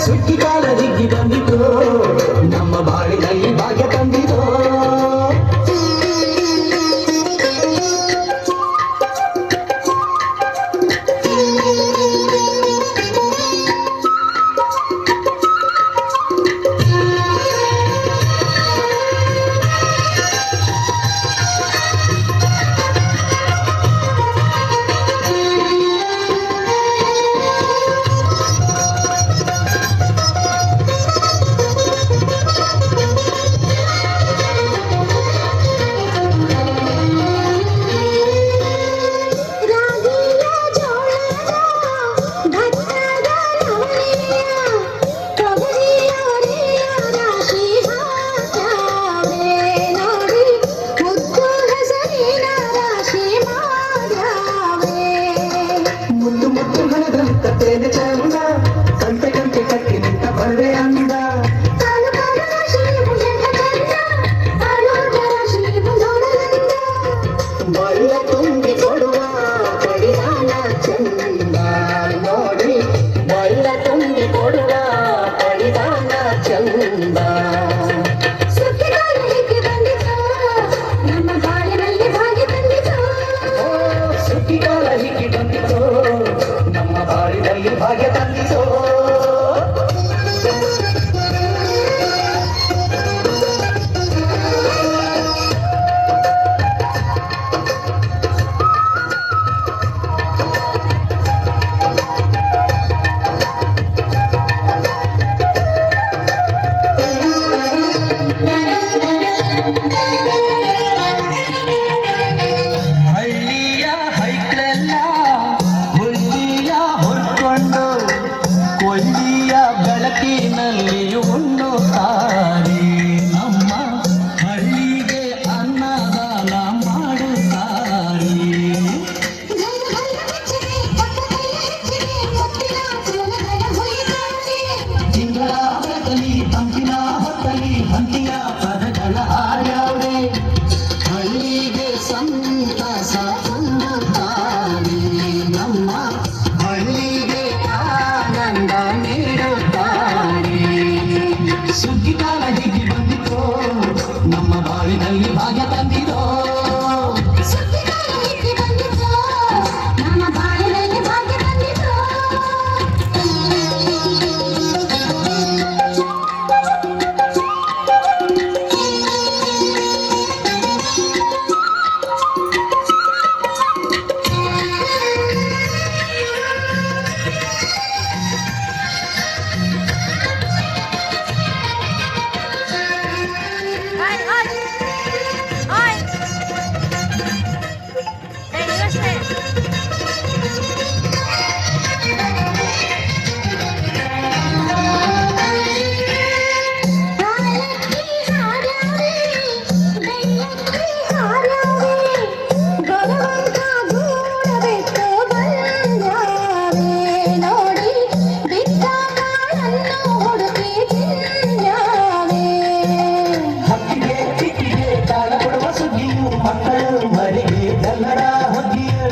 ಸುಗ್ಗಿಕಾಲ ಹಿಗ್ಗಿ ಬಂದಿತು ನಮ್ಮ ಬಾಳಿನಲ್ಲಿ ಭಾಗ್ಯ ತಂದಿತು. ಸಂತೆ ಗಂಟೆ ಕಟ್ಟಿ ನಿಂತ ಬರವೇ ಅಂದ ಬಲ್ಲ ತುಂಬಿ ಕೊಡುವ ಪಡಿದಾನ ಚಂದ ನೋಡಿ, ಬಲ್ಲ ತುಂಬಿ ಕೊಡುವ ಪಡಿದಾನ ಚಂದ. ನಮ್ಮ ಬಾಳಿನಲ್ಲಿ ಭಾಗ್ಯ ತಂದಿತು. ಸುಗ್ಗಿಕಾಲ ಹೀಗೆ ಬಂದಿತು ನಮ್ಮ ಬಾಳಿನಲ್ಲಿ ಭಾಗ್ಯ ತಂದಿತು. ಹಳ್ಳಿಯ ಹೈಕ್ಳೆಲ್ಲ ಹುಳ್ಳಿಯ ಹೊರ್ಕೊಂಡು ಕೊಲ್ಲಿಯ ಬೆಳಕಿನಲ್ಲಿ ಉಣ್ಣುತ್ತಾರೆ. ನಮ್ಮ ಹಳ್ಳಿಗೆ ಅನ್ನದಾನ ಮಾಡುತ್ತಾರೆ. ತಿಂಗಳ ಹೊತ್ತಲಿ ತಂಪಿನ ಹೊತ್ತಲಿ ಹಂತಿಯ ಪದಗಳ ಆಡ್ಯಾವೆ. ಹಳ್ಳಿಗೆ ಸಂತಸ ತುಂಬುತ್ತಾರೆ. ನಮ್ಮ ಹಳ್ಳಿಗೆ ಆನಂದ ನೀಡುತ್ತಾರೆ. ಸುಗ್ಗಿಕಾಲ ಹೀಗೆ ಬಂದಿತು ನಮ್ಮ ಬಾಳಿನಲ್ಲಿ ಭಾಗ್ಯ ತಂದಿತು. ನಮ್ಮ ಬಾಳಿನಲ್ಲಿ ಭಾಗ್ಯ ತಂದಿತು. ಹಕ್ಕಿಗೆ ಚಿಕ್ಕಿಗೆ ತಾಳ ಕೊಡುವ ಸುಗ್ಗಿಯು ಮಕ್ಕಳು ಮರಿಗೆ ಕನ್ನಡ ಹೊಗ್ಗಿಯು.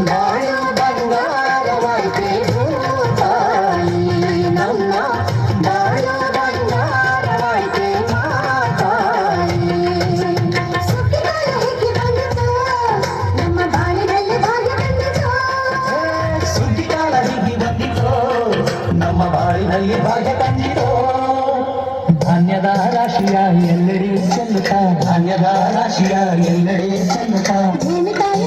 ಬಾಳು ಬಂಗಾರವಾಯ್ತೆ ಭೂತಾಯಿ, ನಮ್ಮ ಬಾಳು ಬಂಗಾರವಾಯ್ತೆ ಮಾತಾಯಿ. ನಮ್ಮ ಬಾಳಿನಲ್ಲಿ ಭಾಗ್ಯ ಬಂದಿತು. ಸುಗ್ಗಿಕಾಲ ಹೀಗೆ ಬಂದಿತು ನಮ್ಮ ಬಾಳಿನಲ್ಲಿ ಭಾಗ್ಯ ತಂದಿತು. ಧಾನ್ಯದ ರಾಶಿಯ ಎಲ್ಲೆಡೆ ಚೆಲ್ಲುತ್ತಾ, ಧಾನ್ಯದ ರಾಶಿಯ ಎಲ್ಲೆಡೆ ಚೆಲ್ಲುತ್ತಾ. ಭೂಮಿ ತಾಯಿ